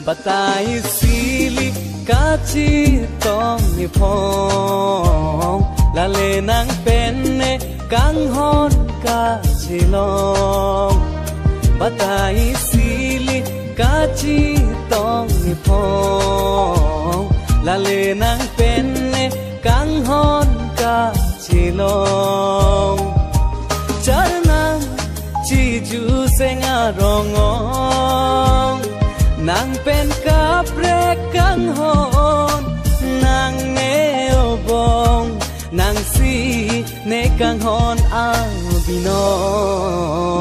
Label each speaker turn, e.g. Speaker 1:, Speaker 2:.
Speaker 1: batai sili kachi tong ni phong la le nang pen ne kang hon ka chilong batai sili kachi tong ni phong la le nang pen ne kang hon ka chilong char nang chi ju senga rongong nang pen ka pre kang hon nang ne obong nang si ne kang hon ang binong